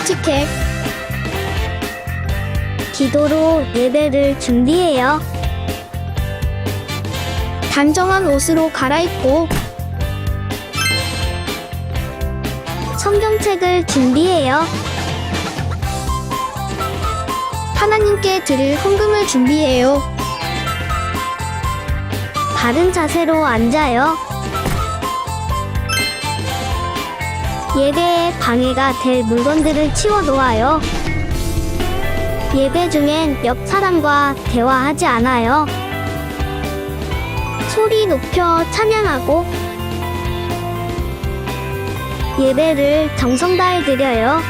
깜찍해. 기도로 예배를 준비해요. 단정한 옷으로 갈아입고 성경책을 준비해요. 하나님께 드릴 헌금을 준비해요. 바른 자세로 앉아요. 예배에 방해가 될 물건들을 치워 놓아요. 예배 중엔 옆 사람과 대화하지 않아요. 소리 높여 찬양하고 예배를 정성 다해 드려요.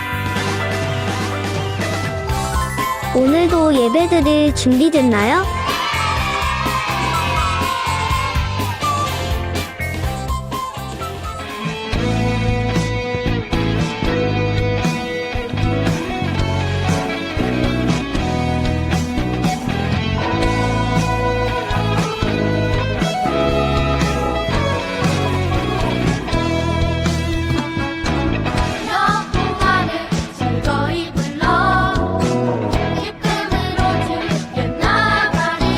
오늘도 예배드릴 준비됐나요? 여호와를 즐거이 불러 기쁨으로 주께 나가리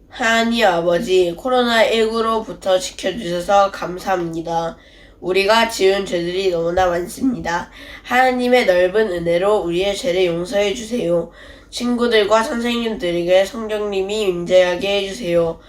하나님 아버지, 코로나19로부터 지켜주셔서 감사합니다. 우리가 지은 죄들이 너무나 많습니다. 하나님의 넓은 은혜로 우리의 죄를 용서해 주세요. 친구들과 선생님들에게 성령님이 임재하게 해주세요.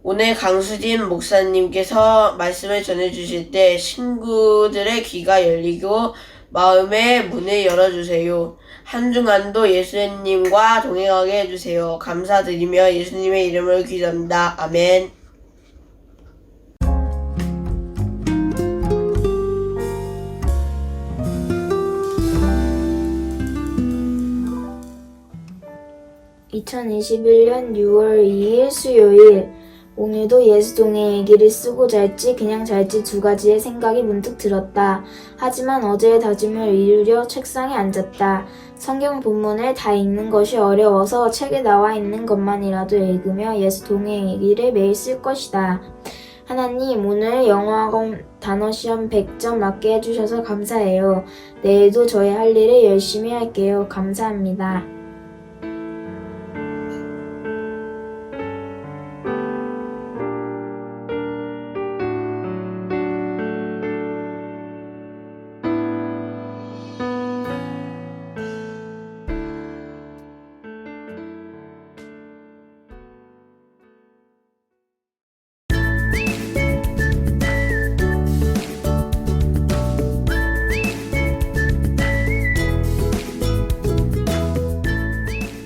오늘 강수진 목사님께서 말씀을 전해주실 때 친구들의 귀가 열리고 마음의 문을 열어주세요. 한 주간도 예수님과 동행하게 해주세요. 감사드리며 예수님의 이름으로 기도합니다. 아멘. (2021년 6월 2일) 수요일. 오늘도 예수동의 얘기를 쓰고 잘지 그냥 잘지 두 가지의 생각이 문득 들었다. 하지만 어제의 다짐을 이루려 책상에 앉았다. 성경 본문을 다 읽는 것이 어려워서 책에 나와 있는 것만이라도 읽으며 예수동의 얘기를 매일 쓸 것이다. 하나님, 오늘 영어학원 단어 시험 100점 맞게 해주셔서 감사해요. 내일도 저의 할 일을 열심히 할게요. 감사합니다.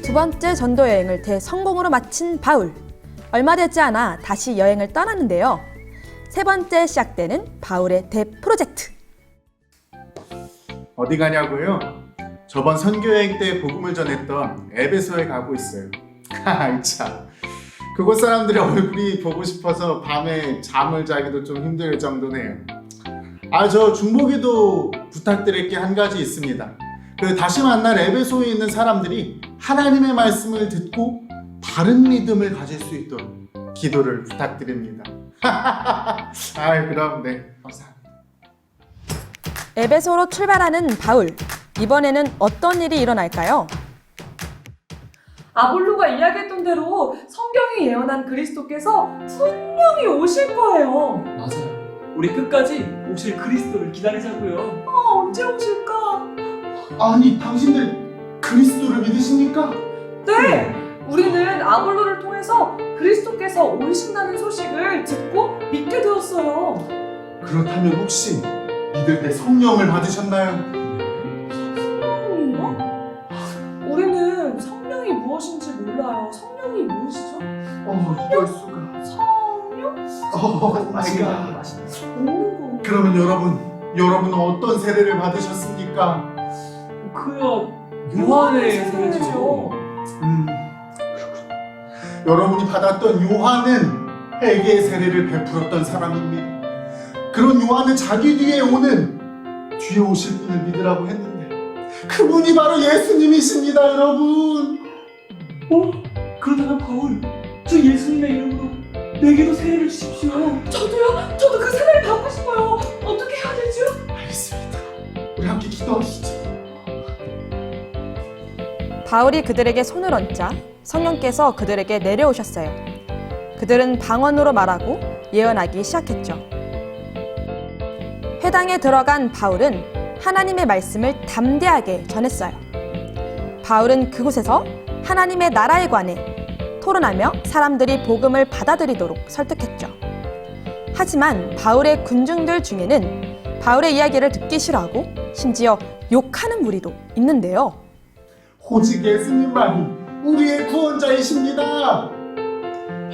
두 번째 전도 여행을 대성공으로 마친 바울. 얼마 되지 않아 다시 여행을 떠났는데요. 세 번째 시작되는 바울의 대프로젝트. 어디 가냐고요? 저번 선교여행 때 복음을 전했던 에베소에 가고 있어요. 아이 참, 그곳 사람들의 얼굴이 보고 싶어서 밤에 잠을 자기도 좀 힘들 정도네요. 저 중보기도 부탁드릴 게 한 가지 있습니다. 다시 만날 에베소에 있는 사람들이 하나님의 말씀을 듣고 바른 믿음을 가질 수 있도록 기도를 부탁드립니다. 그럼 네, 감사합니다. 에베소로 출발하는 바울. 이번에는 어떤 일이 일어날까요? 아볼로가 이야기했던 대로 성경이 예언한 그리스도께서 분명히 오실 거예요. 맞아요. 우리 끝까지 오실 그리스도를 기다리자고요. 언제 오실까? 아니, 당신들 그리스도를 믿으십니까? 네! 우리는 아볼로를 통해서 그리스도께서 오신다는 소식을 듣고 믿게 되었어요. 그렇다면 혹시 믿을 때 성령을 받으셨나요? 성령이요? 우리는 성령이 무엇인지 몰라요. 성령이 무엇이죠? 이럴 수가. 성령? 맛있다. 맛있다. 그러면 여러분 어떤 세례를 받으셨습니까? 그야 요한의 세례죠. 여러분이 받았던 요한은 회개의 세례를 베풀었던 사람입니다. 그런 요한은 자기 뒤에 오실 분을 믿으라고 했는데 그분이 바로 예수님이십니다, 여러분. 그러다가 바울, 저 예수님의 이름으로 내게도 세례를 주십시오. 저도요. 저도 그 세례를 받고 싶어요. 어떻게 해야 되죠? 알겠습니다. 우리 함께 기도하시죠. 바울이 그들에게 손을 얹자 성령께서 그들에게 내려오셨어요. 그들은 방언으로 말하고 예언하기 시작했죠. 회당에 들어간 바울은 하나님의 말씀을 담대하게 전했어요. 바울은 그곳에서 하나님의 나라에 관해 토론하며 사람들이 복음을 받아들이도록 설득했죠. 하지만 바울의 군중들 중에는 바울의 이야기를 듣기 싫어하고 심지어 욕하는 무리도 있는데요. 오직 예수님만이 우리의 구원자이십니다.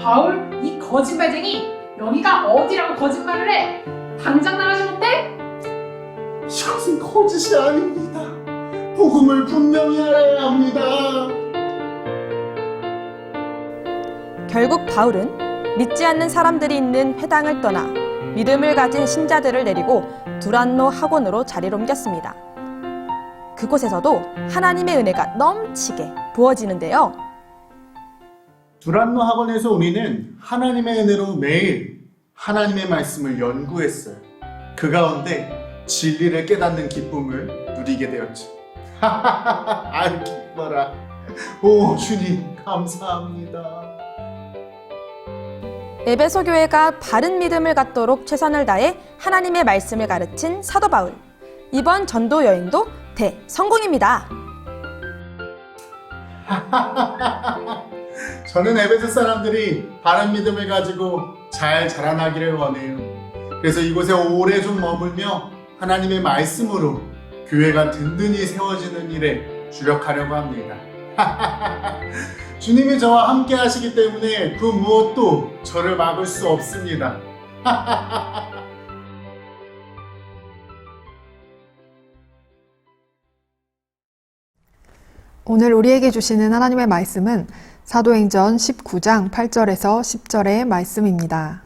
바울, 이 거짓말쟁이. 여기가 어디라고 거짓말을 해? 당장 나가지 못해? 이것은 거짓이 아닙니다. 복음을 분명히 알아야 합니다. 결국 바울은 믿지 않는 사람들이 있는 회당을 떠나 믿음을 가진 신자들을 데리고 두란노 학원으로 자리를 옮겼습니다. 그곳에서도 하나님의 은혜가 넘치게 부어지는데요. 두란노 학원에서 우리는 하나님의 은혜로 매일 하나님의 말씀을 연구했어요. 그 가운데 진리를 깨닫는 기쁨을 누리게 되었죠. 아유, 기뻐라. 오, 주님 감사합니다. 에베소 교회가 바른 믿음을 갖도록 최선을 다해 하나님의 말씀을 가르친 사도 바울. 이번 전도 여행도 대성공입니다. 저는 에베소 사람들이 바른 믿음을 가지고 잘 자라나기를 원해요. 그래서 이곳에 오래 좀 머물며 하나님의 말씀으로 교회가 든든히 세워지는 일에 주력하려고 합니다. 주님이 저와 함께 하시기 때문에 그 무엇도 저를 막을 수 없습니다. 오늘 우리에게 주시는 하나님의 말씀은 사도행전 19장 8절에서 10절의 말씀입니다.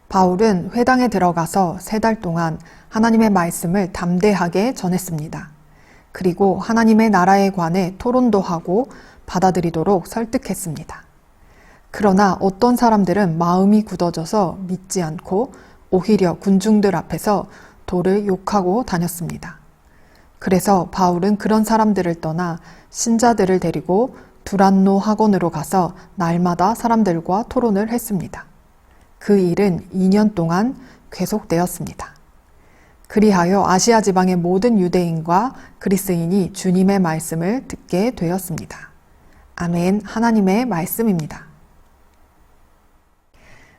바울은 회당에 들어가서 3달 동안 하나님의 말씀을 담대하게 전했습니다. 그리고 하나님의 나라에 관해 토론도 하고 받아들이도록 설득했습니다. 그러나 어떤 사람들은 마음이 굳어져서 믿지 않고 오히려 군중들 앞에서 도를 욕하고 다녔습니다. 그래서 바울은 그런 사람들을 떠나 신자들을 데리고 두란노 학원으로 가서 날마다 사람들과 토론을 했습니다. 그 일은 2년 동안 계속되었습니다. 그리하여 아시아 지방의 모든 유대인과 그리스인이 주님의 말씀을 듣게 되었습니다. 아멘. 하나님의 말씀입니다.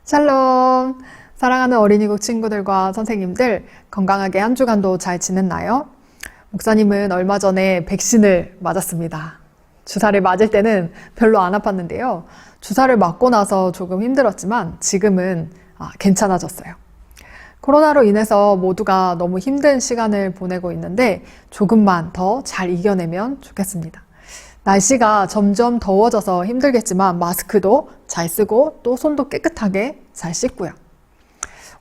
샬롬. 사랑하는 어린이국 친구들과 선생님들, 건강하게 한 주간도 잘 지냈나요? 목사님은 얼마 전에 백신을 맞았습니다. 주사를 맞을 때는 별로 안 아팠는데요. 주사를 맞고 나서 조금 힘들었지만 지금은 괜찮아졌어요. 코로나로 인해서 모두가 너무 힘든 시간을 보내고 있는데 조금만 더 잘 이겨내면 좋겠습니다. 날씨가 점점 더워져서 힘들겠지만 마스크도 잘 쓰고 또 손도 깨끗하게 잘 씻고요.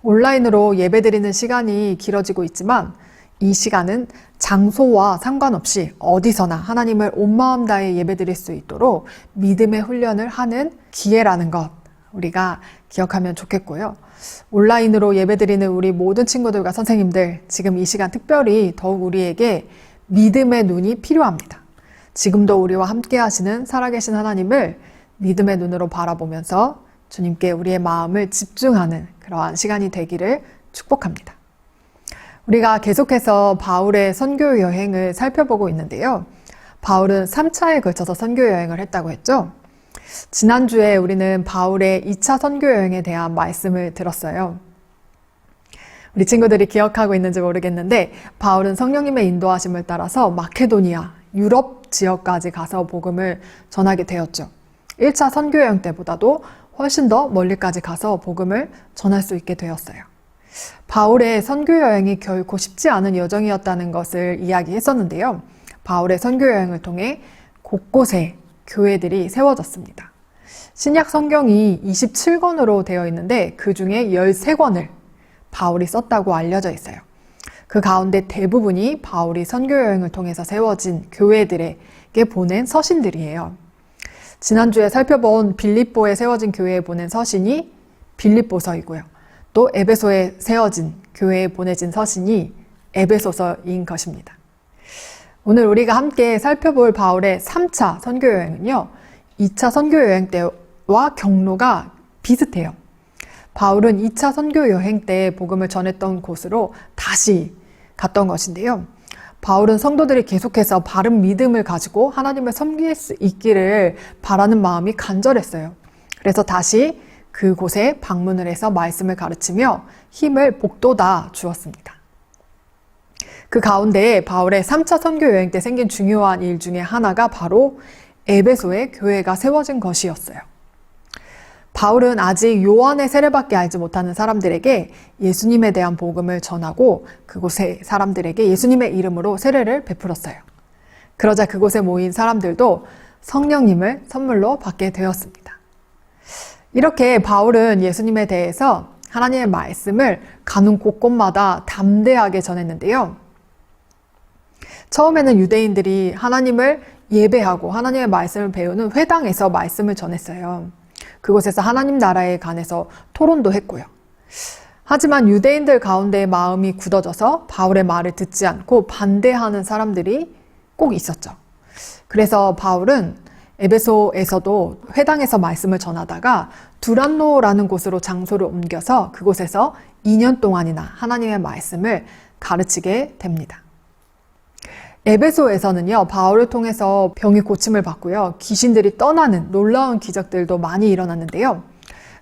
온라인으로 예배드리는 시간이 길어지고 있지만 이 시간은 장소와 상관없이 어디서나 하나님을 온 마음 다해 예배드릴 수 있도록 믿음의 훈련을 하는 기회라는 것 우리가 기억하면 좋겠고요. 온라인으로 예배드리는 우리 모든 친구들과 선생님들, 지금 이 시간 특별히 더욱 우리에게 믿음의 눈이 필요합니다. 지금도 우리와 함께 하시는 살아계신 하나님을 믿음의 눈으로 바라보면서 주님께 우리의 마음을 집중하는 그러한 시간이 되기를 축복합니다. 우리가 계속해서 바울의 선교 여행을 살펴보고 있는데요. 바울은 3차에 걸쳐서 선교 여행을 했다고 했죠. 지난주에 우리는 바울의 2차 선교 여행에 대한 말씀을 들었어요. 우리 친구들이 기억하고 있는지 모르겠는데 바울은 성령님의 인도하심을 따라서 마케도니아, 유럽 지역까지 가서 복음을 전하게 되었죠. 1차 선교 여행 때보다도 훨씬 더 멀리까지 가서 복음을 전할 수 있게 되었어요. 바울의 선교 여행이 결코 쉽지 않은 여정이었다는 것을 이야기했었는데요. 바울의 선교 여행을 통해 곳곳에 교회들이 세워졌습니다. 신약 성경이 27권으로 되어 있는데 그 중에 13권을 바울이 썼다고 알려져 있어요. 그 가운데 대부분이 바울이 선교 여행을 통해서 세워진 교회들에게 보낸 서신들이에요. 지난주에 살펴본 빌립보에 세워진 교회에 보낸 서신이 빌립보서이고요. 또 에베소에 세워진 교회에 보내진 서신이 에베소서인 것입니다. 오늘 우리가 함께 살펴볼 바울의 3차 선교여행은요, 2차 선교여행 때와 경로가 비슷해요. 바울은 2차 선교여행 때 복음을 전했던 곳으로 다시 갔던 것인데요. 바울은 성도들이 계속해서 바른 믿음을 가지고 하나님을 섬길 수 있기를 바라는 마음이 간절했어요. 그래서 다시 그곳에 방문을 해서 말씀을 가르치며 힘을 북돋아 주었습니다. 그 가운데 바울의 3차 선교 여행 때 생긴 중요한 일 중에 하나가 바로 에베소에 교회가 세워진 것이었어요. 바울은 아직 요한의 세례밖에 알지 못하는 사람들에게 예수님에 대한 복음을 전하고 그곳의 사람들에게 예수님의 이름으로 세례를 베풀었어요. 그러자 그곳에 모인 사람들도 성령님을 선물로 받게 되었습니다. 이렇게 바울은 예수님에 대해서 하나님의 말씀을 가는 곳곳마다 담대하게 전했는데요. 처음에는 유대인들이 하나님을 예배하고 하나님의 말씀을 배우는 회당에서 말씀을 전했어요. 그곳에서 하나님 나라에 관해서 토론도 했고요. 하지만 유대인들 가운데 마음이 굳어져서 바울의 말을 듣지 않고 반대하는 사람들이 꼭 있었죠. 그래서 바울은 에베소에서도 회당에서 말씀을 전하다가 두란노라는 곳으로 장소를 옮겨서 그곳에서 2년 동안이나 하나님의 말씀을 가르치게 됩니다. 에베소에서는요, 바울을 통해서 병이 고침을 받고요, 귀신들이 떠나는 놀라운 기적들도 많이 일어났는데요.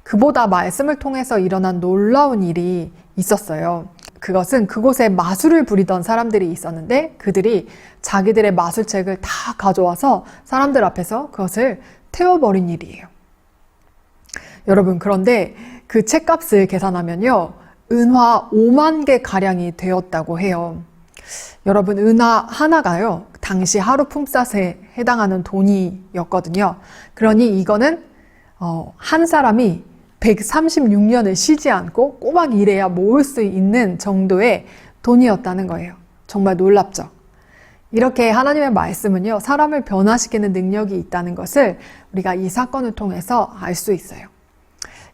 그보다 말씀을 통해서 일어난 놀라운 일이 있었어요. 그것은 그곳에 마술을 부리던 사람들이 있었는데 그들이 자기들의 마술책을 다 가져와서 사람들 앞에서 그것을 태워버린 일이에요. 여러분, 그런데 그 책값을 계산하면요, 은화 5만 개 가량이 되었다고 해요. 여러분, 은화 하나가요, 당시 하루 품삯에 해당하는 돈이었거든요. 그러니 이거는 한 사람이 136년을 쉬지 않고 꼬박 일해야 모을 수 있는 정도의 돈이었다는 거예요. 정말 놀랍죠? 이렇게 하나님의 말씀은요, 사람을 변화시키는 능력이 있다는 것을 우리가 이 사건을 통해서 알 수 있어요.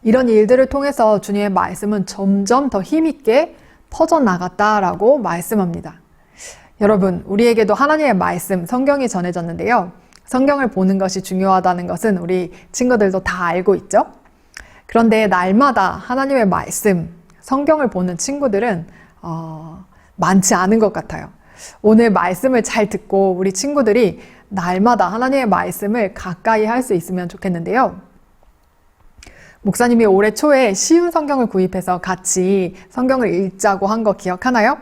이런 일들을 통해서 주님의 말씀은 점점 더 힘있게 퍼져나갔다라고 말씀합니다. 여러분, 우리에게도 하나님의 말씀, 성경이 전해졌는데요. 성경을 보는 것이 중요하다는 것은 우리 친구들도 다 알고 있죠? 그런데 날마다 하나님의 말씀, 성경을 보는 친구들은 많지 않은 것 같아요. 오늘 말씀을 잘 듣고 우리 친구들이 날마다 하나님의 말씀을 가까이 할 수 있으면 좋겠는데요. 목사님이 올해 초에 쉬운 성경을 구입해서 같이 성경을 읽자고 한 거 기억하나요?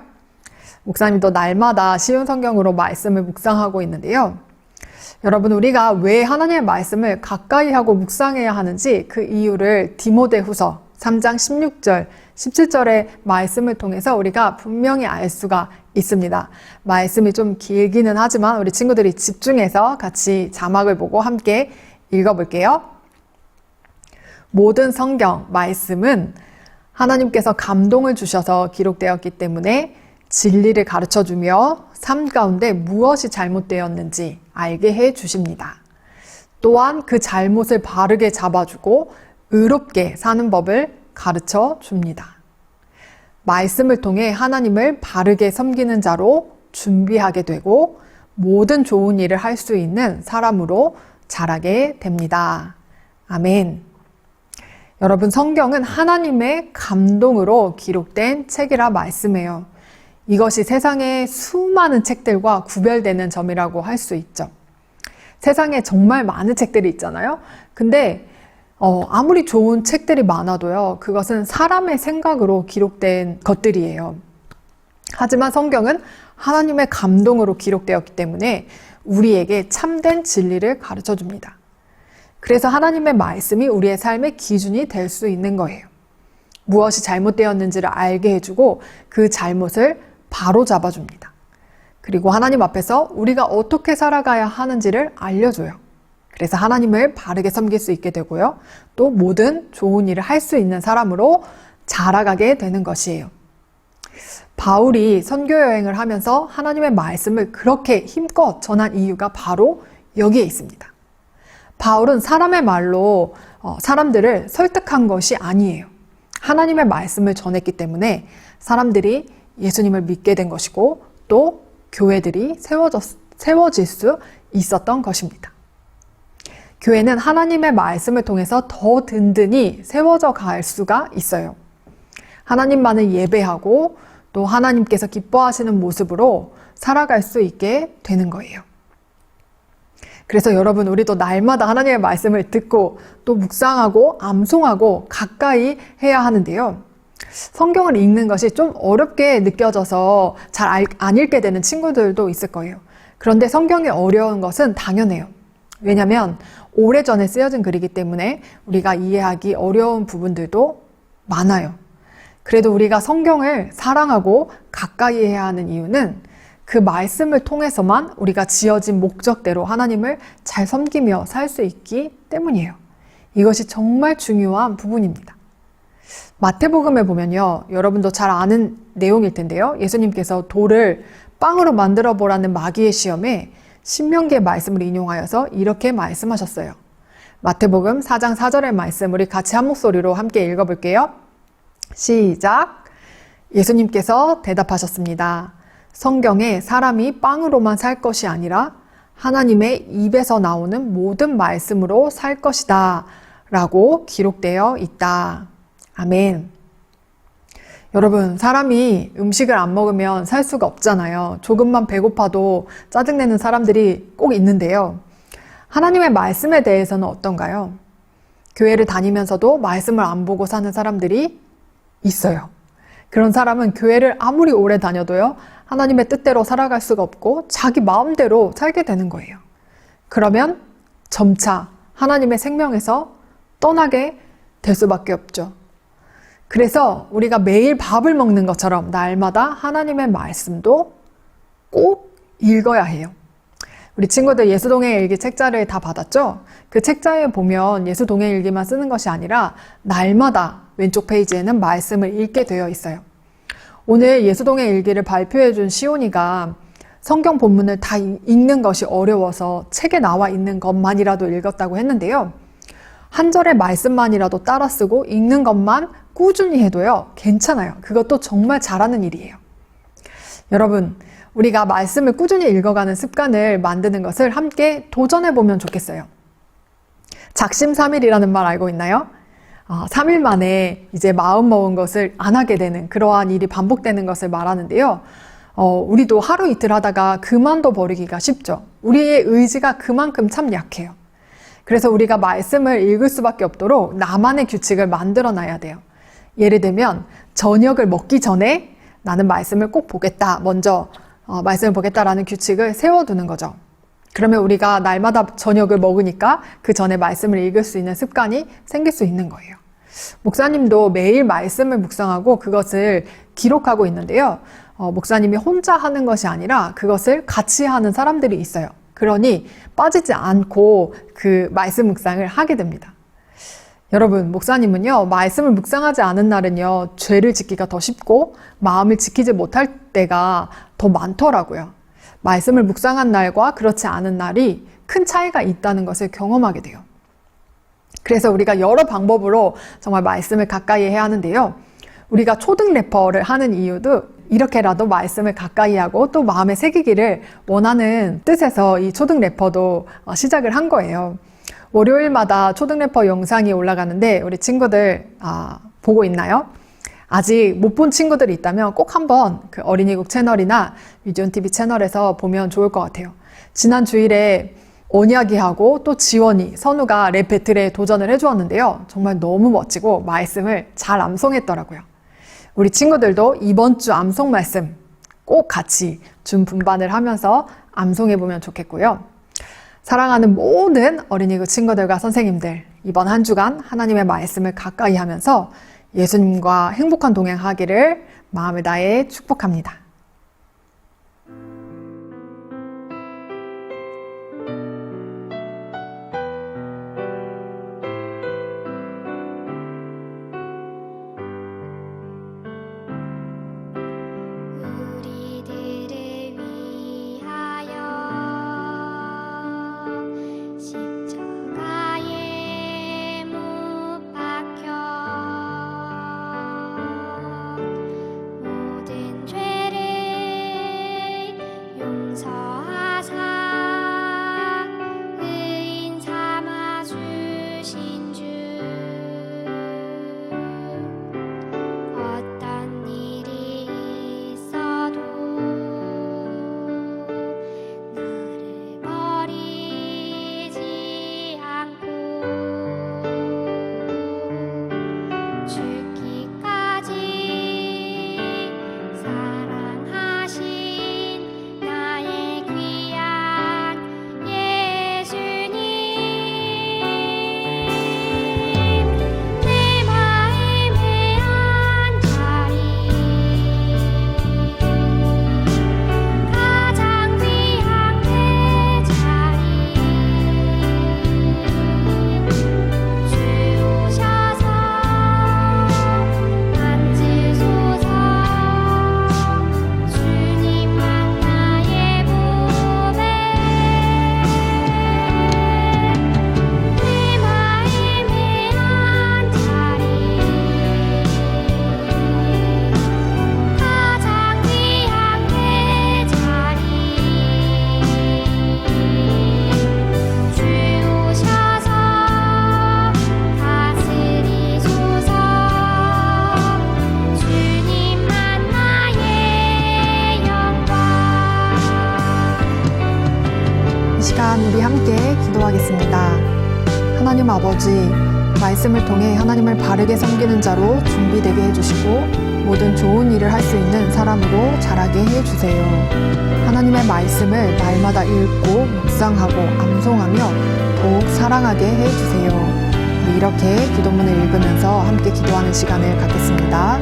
목사님도 날마다 쉬운 성경으로 말씀을 묵상하고 있는데요. 여러분, 우리가 왜 하나님의 말씀을 가까이 하고 묵상해야 하는지 그 이유를 디모데후서 3장 16절, 17절의 말씀을 통해서 우리가 분명히 알 수가 있습니다. 말씀이 좀 길기는 하지만 우리 친구들이 집중해서 같이 자막을 보고 함께 읽어볼게요. 모든 성경, 말씀은 하나님께서 감동을 주셔서 기록되었기 때문에 진리를 가르쳐주며 삶 가운데 무엇이 잘못되었는지 알게 해 주십니다. 또한 그 잘못을 바르게 잡아주고 의롭게 사는 법을 가르쳐 줍니다. 말씀을 통해 하나님을 바르게 섬기는 자로 준비하게 되고 모든 좋은 일을 할 수 있는 사람으로 자라게 됩니다. 아멘. 여러분, 성경은 하나님의 감동으로 기록된 책이라 말씀해요. 이것이 세상의 수많은 책들과 구별되는 점이라고 할 수 있죠. 세상에 정말 많은 책들이 있잖아요. 근데 아무리 좋은 책들이 많아도요, 그것은 사람의 생각으로 기록된 것들이에요. 하지만 성경은 하나님의 감동으로 기록되었기 때문에 우리에게 참된 진리를 가르쳐 줍니다. 그래서 하나님의 말씀이 우리의 삶의 기준이 될 수 있는 거예요. 무엇이 잘못되었는지를 알게 해주고 그 잘못을 바로 잡아줍니다. 그리고 하나님 앞에서 우리가 어떻게 살아가야 하는지를 알려줘요. 그래서 하나님을 바르게 섬길 수 있게 되고요. 또 모든 좋은 일을 할 수 있는 사람으로 자라가게 되는 것이에요. 바울이 선교 여행을 하면서 하나님의 말씀을 그렇게 힘껏 전한 이유가 바로 여기에 있습니다. 바울은 사람의 말로 사람들을 설득한 것이 아니에요. 하나님의 말씀을 전했기 때문에 사람들이 예수님을 믿게 된 것이고 또 교회들이 세워질 수 있었던 것입니다. 교회는 하나님의 말씀을 통해서 더 든든히 세워져 갈 수가 있어요. 하나님만을 예배하고 또 하나님께서 기뻐하시는 모습으로 살아갈 수 있게 되는 거예요. 그래서 여러분, 우리도 날마다 하나님의 말씀을 듣고 또 묵상하고 암송하고 가까이 해야 하는데요. 성경을 읽는 것이 좀 어렵게 느껴져서 잘 안 읽게 되는 친구들도 있을 거예요. 그런데 성경이 어려운 것은 당연해요. 왜냐하면 오래전에 쓰여진 글이기 때문에 우리가 이해하기 어려운 부분들도 많아요. 그래도 우리가 성경을 사랑하고 가까이 해야 하는 이유는 그 말씀을 통해서만 우리가 지어진 목적대로 하나님을 잘 섬기며 살 수 있기 때문이에요. 이것이 정말 중요한 부분입니다. 마태복음에 보면요, 여러분도 잘 아는 내용일 텐데요. 예수님께서 돌을 빵으로 만들어 보라는 마귀의 시험에 신명기의 말씀을 인용하여서 이렇게 말씀하셨어요. 마태복음 4장 4절의 말씀 우리 같이 한 목소리로 함께 읽어볼게요. 시작! 예수님께서 대답하셨습니다. 성경에 사람이 빵으로만 살 것이 아니라 하나님의 입에서 나오는 모든 말씀으로 살 것이다 라고 기록되어 있다. 아멘. 여러분, 사람이 음식을 안 먹으면 살 수가 없잖아요. 조금만 배고파도 짜증내는 사람들이 꼭 있는데요. 하나님의 말씀에 대해서는 어떤가요? 교회를 다니면서도 말씀을 안 보고 사는 사람들이 있어요. 그런 사람은 교회를 아무리 오래 다녀도요, 하나님의 뜻대로 살아갈 수가 없고 자기 마음대로 살게 되는 거예요. 그러면 점차 하나님의 생명에서 떠나게 될 수밖에 없죠. 그래서 우리가 매일 밥을 먹는 것처럼 날마다 하나님의 말씀도 꼭 읽어야 해요. 우리 친구들 예수동행 일기 책자를 다 받았죠? 그 책자에 보면 예수동행 일기만 쓰는 것이 아니라 날마다 왼쪽 페이지에는 말씀을 읽게 되어 있어요. 오늘 예수동행 일기를 발표해 준 시온이가 성경 본문을 다 읽는 것이 어려워서 책에 나와 있는 것만이라도 읽었다고 했는데요. 한 절의 말씀만이라도 따라 쓰고 읽는 것만 꾸준히 해도요, 괜찮아요. 그것도 정말 잘하는 일이에요. 여러분, 우리가 말씀을 꾸준히 읽어가는 습관을 만드는 것을 함께 도전해보면 좋겠어요. 작심삼일이라는 말 알고 있나요? 3일 만에 이제 마음 먹은 것을 안 하게 되는 그러한 일이 반복되는 것을 말하는데요. 우리도 하루 이틀 하다가 그만둬 버리기가 쉽죠. 우리의 의지가 그만큼 참 약해요. 그래서 우리가 말씀을 읽을 수밖에 없도록 나만의 규칙을 만들어 놔야 돼요. 예를 들면 저녁을 먹기 전에 나는 말씀을 꼭 보겠다. 먼저 말씀을 보겠다라는 규칙을 세워두는 거죠. 그러면 우리가 날마다 저녁을 먹으니까 그 전에 말씀을 읽을 수 있는 습관이 생길 수 있는 거예요. 목사님도 매일 말씀을 묵상하고 그것을 기록하고 있는데요. 목사님이 혼자 하는 것이 아니라 그것을 같이 하는 사람들이 있어요. 그러니 빠지지 않고 그 말씀 묵상을 하게 됩니다. 여러분, 목사님은요, 말씀을 묵상하지 않은 날은요, 죄를 짓기가 더 쉽고 마음을 지키지 못할 때가 더 많더라고요. 말씀을 묵상한 날과 그렇지 않은 날이 큰 차이가 있다는 것을 경험하게 돼요. 그래서 우리가 여러 방법으로 정말 말씀을 가까이 해야 하는데요. 우리가 초등 래퍼를 하는 이유도 이렇게라도 말씀을 가까이 하고 또 마음에 새기기를 원하는 뜻에서 이 초등 래퍼도 시작을 한 거예요. 월요일마다 초등 래퍼 영상이 올라가는데 우리 친구들 보고 있나요? 아직 못 본 친구들이 있다면 꼭 한번 그 어린이국 채널이나 위존TV 채널에서 보면 좋을 것 같아요. 지난 주일에 언약이하고 또 지원이, 선우가 랩 배틀에 도전을 해주었는데요. 정말 너무 멋지고 말씀을 잘 암송했더라고요. 우리 친구들도 이번 주 암송 말씀 꼭 같이 준 분반을 하면서 암송해보면 좋겠고요. 사랑하는 모든 어린이국 친구들과 선생님들, 이번 한 주간 하나님의 말씀을 가까이 하면서 예수님과 행복한 동행하기를 마음을 다해 축복합니다. 우리들을 위하여 십자가에 못 박혀 모든 죄를 용서하사 의인 삼아 주신 주 어떤 일이 있어도 나를 버리지 않고 죽기까지 사랑하신 나의 귀한 예수님 내 마음의 한 자리 가장 귀한 내 자리 주 오셔서 앉으소서 주님만 나의 몸에 내 마음의 한 자리 가장 귀한 내 자리 주 오셔서 다스리소서 주님만 나의 영광 이 시간 우리 함께 기도하겠습니다. 하나님 아버지, 말씀을 통해 하나님을 바르게 섬기는 자로 준비되게 해주시고 모든 좋은 일을 할 수 있는 사람으로 자라게 해주세요. 하나님의 말씀을 날마다 읽고 묵상하고 암송하며 더욱 사랑하게 해주세요. 우리 이렇게 기도문을 읽으면서 함께 기도하는 시간을 갖겠습니다.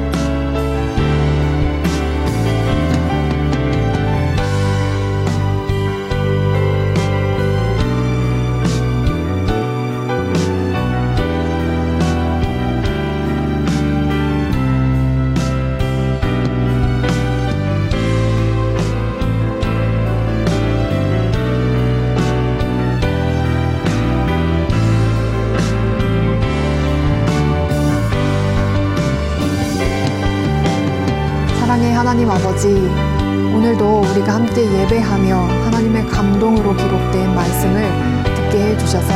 사랑의 하나님 아버지, 오늘도 우리가 함께 예배하며 하나님의 감동으로 기록된 말씀을 듣게 해주셔서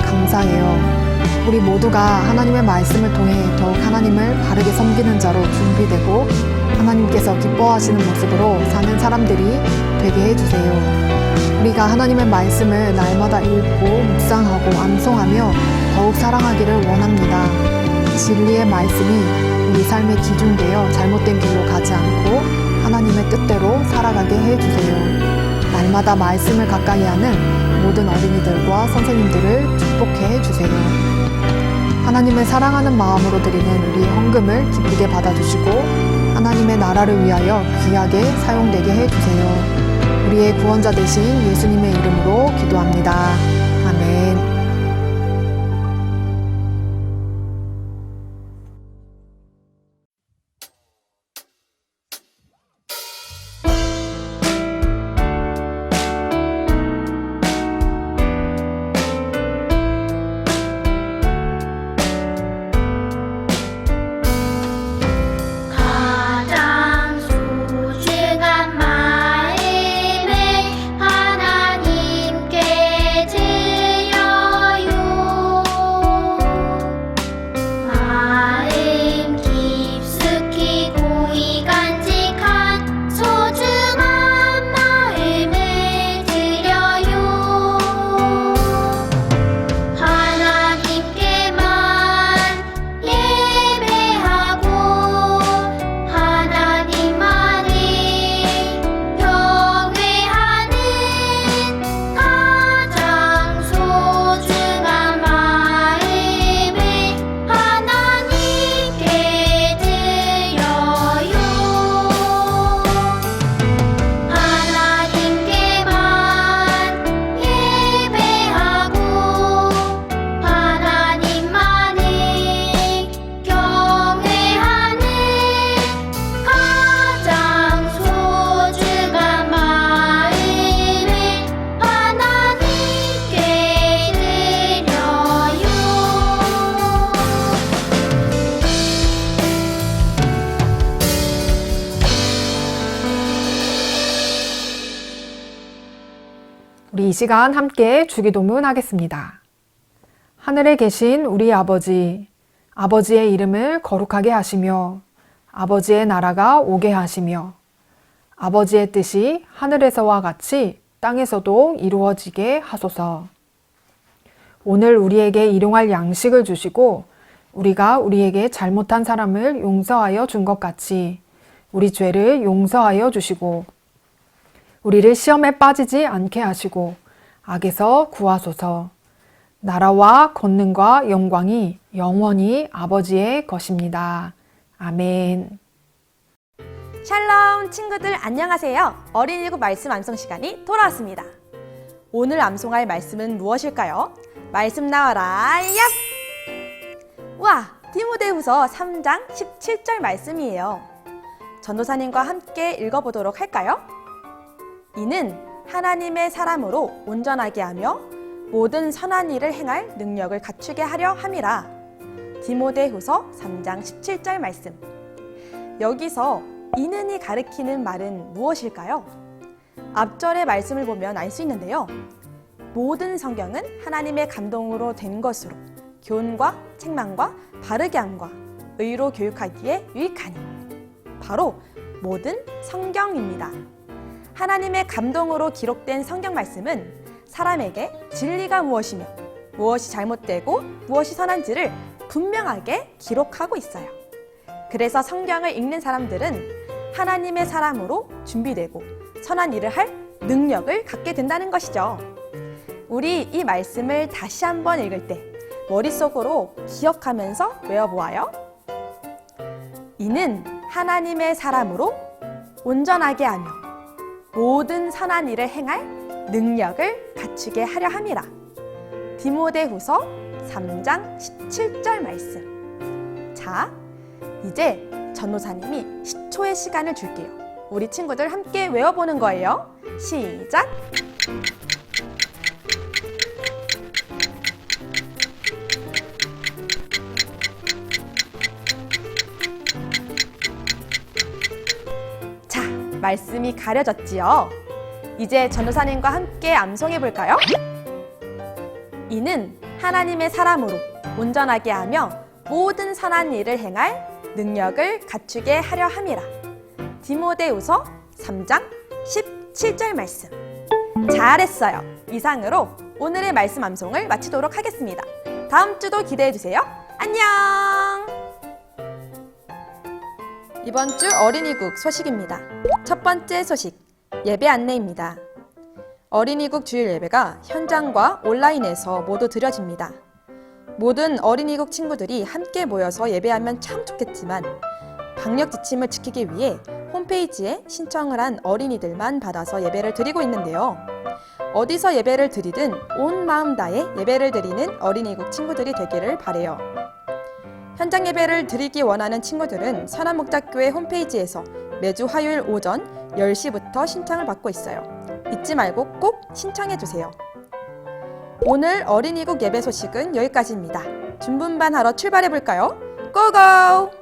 감사해요. 우리 모두가 하나님의 말씀을 통해 더욱 하나님을 바르게 섬기는 자로 준비되고 하나님께서 기뻐하시는 모습으로 사는 사람들이 되게 해주세요. 우리가 하나님의 말씀을 날마다 읽고 묵상하고 암송하며 더욱 사랑하기를 원합니다. 진리의 말씀이 우리 삶의 기준되어 잘못된 길로 가지 않고 하나님의 뜻대로 살아가게 해주세요. 날마다 말씀을 가까이 하는 모든 어린이들과 선생님들을 축복해 주세요. 하나님을 사랑하는 마음으로 드리는 우리의 헌금을 기쁘게 받아주시고 하나님의 나라를 위하여 귀하게 사용되게 해주세요. 우리의 구원자 되신 예수님의 이름으로 기도합니다. 아멘. 가장 소중한 마음을 하나님께 드려 우리 이 시간 함께 주기도문 하겠습니다. 하늘에 계신 우리 아버지, 아버지의 이름을 거룩하게 하시며 아버지의 나라가 오게 하시며 아버지의 뜻이 하늘에서와 같이 땅에서도 이루어지게 하소서. 오늘 우리에게 일용할 양식을 주시고 우리가 우리에게 잘못한 사람을 용서하여 준 것 같이 우리 죄를 용서하여 주시고 우리를 시험에 빠지지 않게 하시고 악에서 구하소서. 나라와 권능과 영광이 영원히 아버지의 것입니다. 아멘. 샬롬 친구들 안녕하세요. 어린이국 말씀 암송 시간이 돌아왔습니다. 오늘 암송할 말씀은 무엇일까요? 말씀 나와라 얍! 와! 디모데후서 3장 17절 말씀이에요. 전도사님과 함께 읽어보도록 할까요? 이는 하나님의 사람으로 온전하게 하며 모든 선한 일을 행할 능력을 갖추게 하려 함이라. 디모데후서 3장 17절 말씀. 여기서 이는이 가리키는 말은 무엇일까요? 앞절의 말씀을 보면 알 수 있는데요. 모든 성경은 하나님의 감동으로 된 것으로 교훈과 책망과 바르게 함과 의로 교육하기에 유익하니 바로 모든 성경입니다. 하나님의 감동으로 기록된 성경 말씀은 사람에게 진리가 무엇이며 무엇이 잘못되고 무엇이 선한지를 분명하게 기록하고 있어요. 그래서 성경을 읽는 사람들은 하나님의 사람으로 준비되고 선한 일을 할 능력을 갖게 된다는 것이죠. 우리 이 말씀을 다시 한번 읽을 때 머릿속으로 기억하면서 외워보아요. 이는 하나님의 사람으로 온전하게 하며 모든 선한 일을 행할 능력을 갖추게 하려 함이라. 디모데후서 3장 17절 말씀. 자, 이제 전도사님이 10초의 시간을 줄게요. 우리 친구들 함께 외워보는 거예요. 시작! 자, 말씀이 가려졌지요? 이제 전도사님과 함께 암송해 볼까요? 이는 하나님의 사람으로 온전하게 하며 모든 선한 일을 행할 능력을 갖추게 하려 함이라. 디모데후서 3장 17절 말씀. 잘했어요. 이상으로 오늘의 말씀 암송을 마치도록 하겠습니다. 다음 주도 기대해 주세요. 안녕! 이번 주 어린이국 소식입니다. 첫 번째 소식, 예배 안내입니다. 어린이국 주일 예배가 현장과 온라인에서 모두 드려집니다. 모든 어린이국 친구들이 함께 모여서 예배하면 참 좋겠지만 방역 지침을 지키기 위해 홈페이지에 신청을 한 어린이들만 받아서 예배를 드리고 있는데요. 어디서 예배를 드리든 온 마음 다해 예배를 드리는 어린이국 친구들이 되기를 바라요. 현장 예배를 드리기 원하는 친구들은 선한목자교회 홈페이지에서 매주 화요일 오전 10시부터 신청을 받고 있어요. 잊지 말고 꼭 신청해 주세요. 오늘 어린이국 예배 소식은 여기까지입니다. 준분반 하러 출발해 볼까요? 고고!